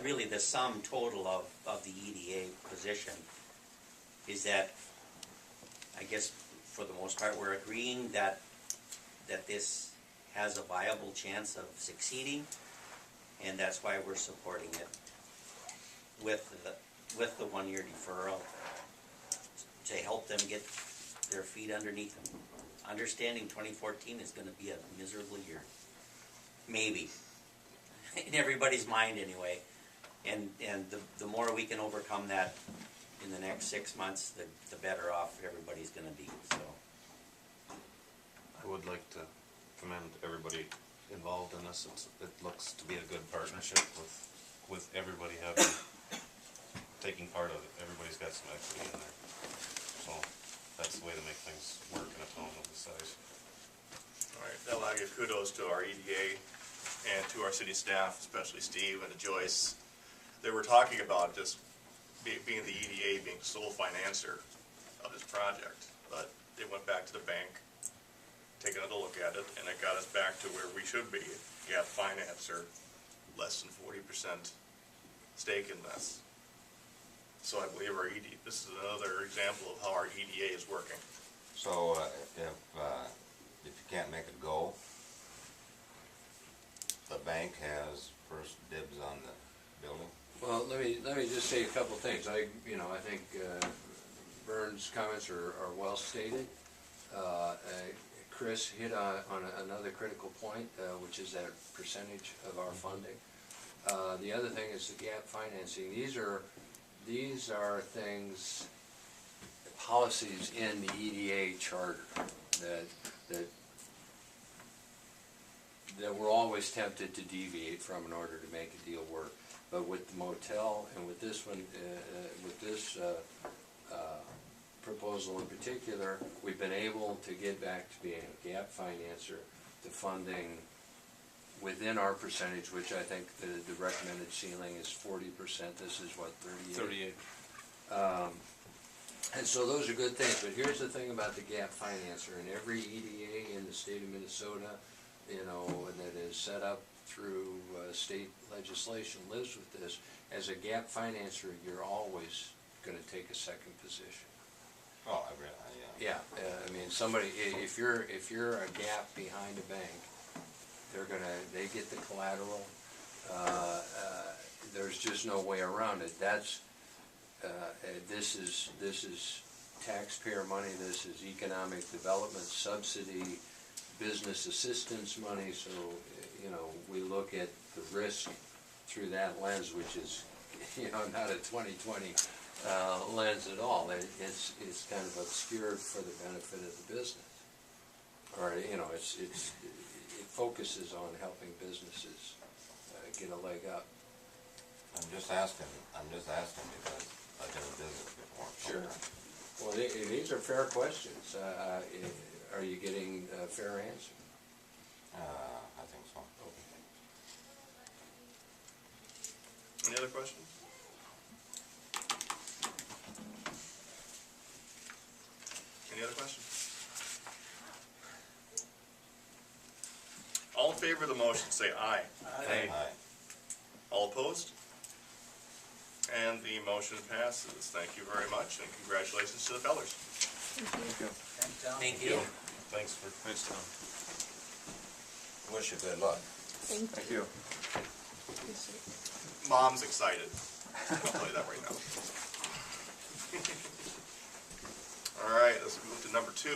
really the sum total of the EDA position, is that, I guess, for the most part, we're agreeing that this has a viable chance of succeeding, and that's why we're supporting it with the 1 year deferral to help them get their feet underneath them. Understanding 2014 is going to be a miserable year, maybe, in everybody's mind anyway. And the more we can overcome that in the next 6 months, the better off everybody's going to be. So I would like to commend everybody involved in this. It looks to be a good partnership with everybody taking part of it. Everybody's got some equity in there. So that's the way to make things work in a town of this size. All right, now I give kudos to our EDA and to our city staff, especially Steve and Joyce. They were talking about just being the EDA being sole financer of this project, but they went back to the bank, take another look at it, and it got us back to where we should be, gap financer, less than 40% stake in this. So I believe our EDA, this is another example of how our EDA is working. So if you can't make it go, the bank has first dibs on the building? Well, let me just say a couple things. I think Vern's comments are well stated. Chris hit on another critical point, which is that percentage of our funding. The other thing is the gap financing. These are things, policies in the EDA charter that we're always tempted to deviate from in order to make a deal work. But with the motel and with this one, with this proposal in particular, we've been able to get back to being a gap financer to funding within our percentage, which I think the recommended ceiling is 40%. This is what, 38? 38. And so those are good things, but here's the thing about the gap financer, and every EDA in the state of Minnesota, that is set up through state legislation lives with this. As a gap financer, you're always going to take a second position. Oh, I really, yeah. Yeah, I mean, somebody, if you're a gap behind a bank, they get the collateral. There's just no way around it. This is taxpayer money. This is economic development subsidy, business assistance money. So, we look at the risk through that lens, which is, not a 2020 lens at all. It's kind of obscured for the benefit of the business, or it focuses on helping businesses get a leg up. I'm just asking because I've been in business before. Sure. Well, these are fair questions. Are you getting a fair answer? I think so. Any other questions? Any other questions? All in favor of the motion, say aye. Aye. All opposed? And the motion passes. Thank you very much, and congratulations to the Fellers. Thank you. thank you. Thanks, Tom. Wish you good luck. Thank you. Mom's excited. I'll tell you that right now. All right, let's move to number 2.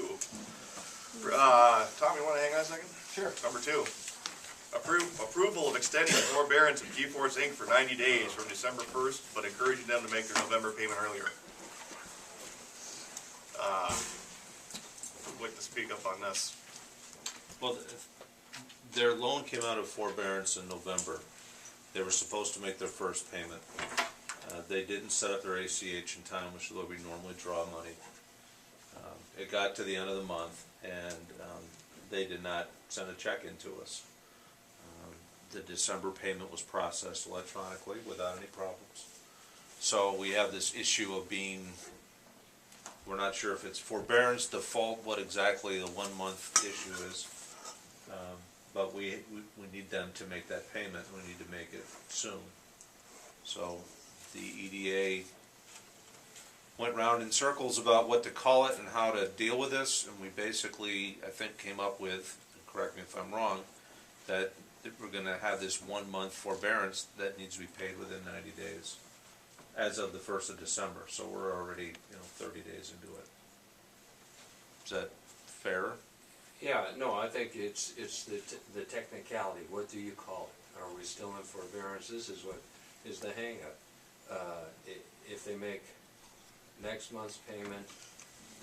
Tom, you want to hang on a second? Sure. Number 2. Approval of extending forbearance of G-Force Inc. for 90 days from December 1st, but encouraging them to make their November payment earlier. I'd like to speak up on this. Well, their loan came out of forbearance in November. They were supposed to make their first payment. They didn't set up their ACH in time, which is where we normally draw money. It got to the end of the month, and they did not send a check in to us. The December payment was processed electronically without any problems. So we have this issue of we're not sure if it's forbearance, default, what exactly the 1 month issue is. But we need them to make that payment. We need to make it soon. So the EDA went round in circles about what to call it and how to deal with this, and we basically, I think, came up with, and correct me if I'm wrong, that we're gonna have this 1 month forbearance that needs to be paid within 90 days, as of the 1st of December, so we're already, 30 days into it. Is that fair? Yeah, no, I think it's the technicality, what do you call it? Are we still in forbearance? This is what is the hangup. If they make next month's payment,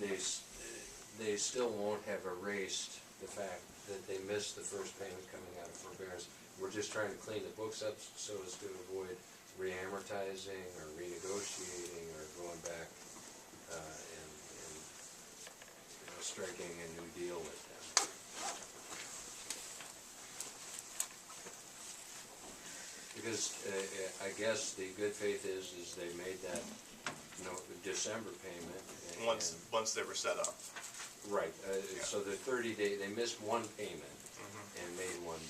they still won't have erased the fact that they missed the first payment coming out of forbearance. We're just trying to clean the books up so as to avoid re-amortizing or renegotiating or going back and striking a new deal with them. Because I guess the good faith is they made that December payment. Once they were set up. Right, Yeah. so the 30-day, they missed one payment Mhm. and made one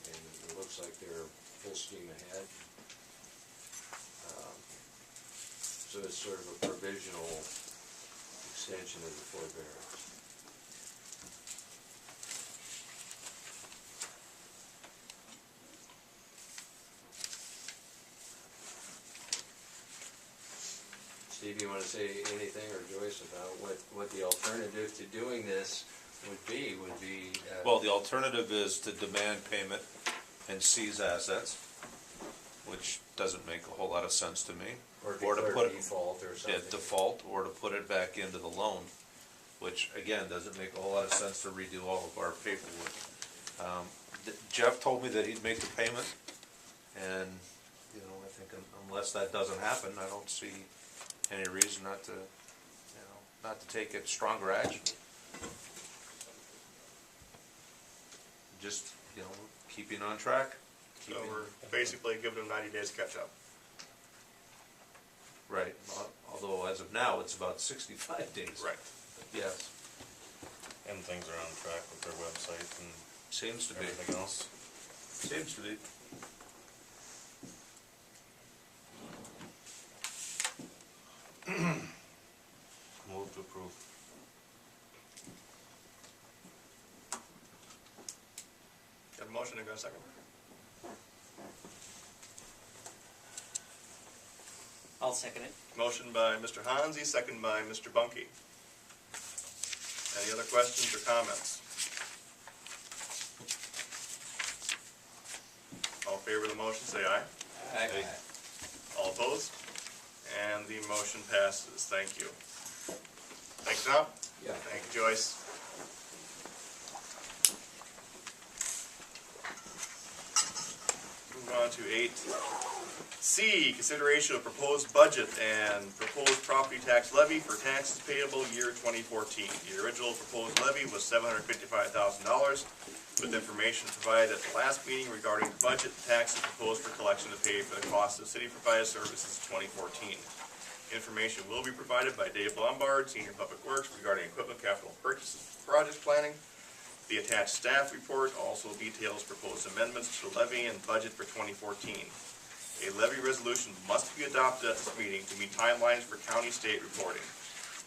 payment. It looks like they're full steam ahead. So it's sort of a provisional extension of the forbearance. Steve, you want to say anything, or Joyce, about what the alternative to doing this would be? Well, the alternative is to demand payment and seize assets, which doesn't make a whole lot of sense to me. Or to declare put default or something. default, or to put it back into the loan, which again, doesn't make a whole lot of sense to redo all of our paperwork. Jeff told me that he'd make the payment, and, I think unless that doesn't happen, I don't see any reason not to take it stronger action. Just, keeping on track. So we're basically giving them 90 days to catch up. Right, although as of now, it's about 65 days. Right. Yes, And things are on track with their website and seems to be, everything else. seems to be. Move to approve. Got a motion, and got a second? I'll second it. Motion by Mr. Hansi, second by Mr. Bunky. Any other questions or comments? All in favor of the motion, say aye. Aye. All opposed? And the motion passes. Thank you. Thanks, Tom. Yeah. Thank you, Joyce. Move on to 8C, consideration of proposed budget and proposed property tax levy for taxes payable year 2014. The original proposed levy was $755,000, with information provided at the last meeting regarding the budget and taxes proposed for collection to pay for the cost of city provided services in 2014. Information will be provided by Dave Lombard, Senior Public Works, regarding equipment capital purchases, project planning. The attached staff report also details proposed amendments to the levy and budget for 2014. A levy resolution must be adopted at this meeting to meet timelines for county-state reporting.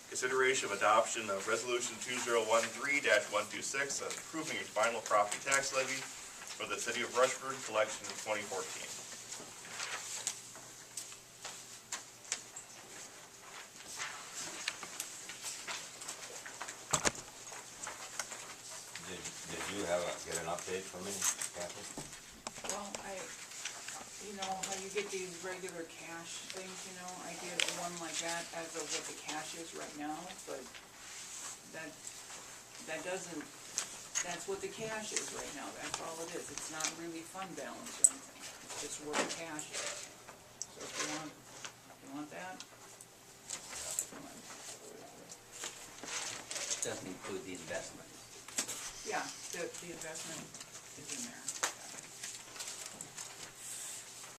Consideration of adoption of Resolution 2013-126 and approving a final property tax levy for the city of Rushford collection in 2014. Did you get an update from me, Kathy? Well, you know how you get these regular cash things, I get one like that as of what the cash is right now, but that doesn't, that's what the cash is right now, that's all it is. It's not really fund balance or anything, it's just what the cash is. So if you want that? Doesn't include the investment. Yeah, the investment is in there.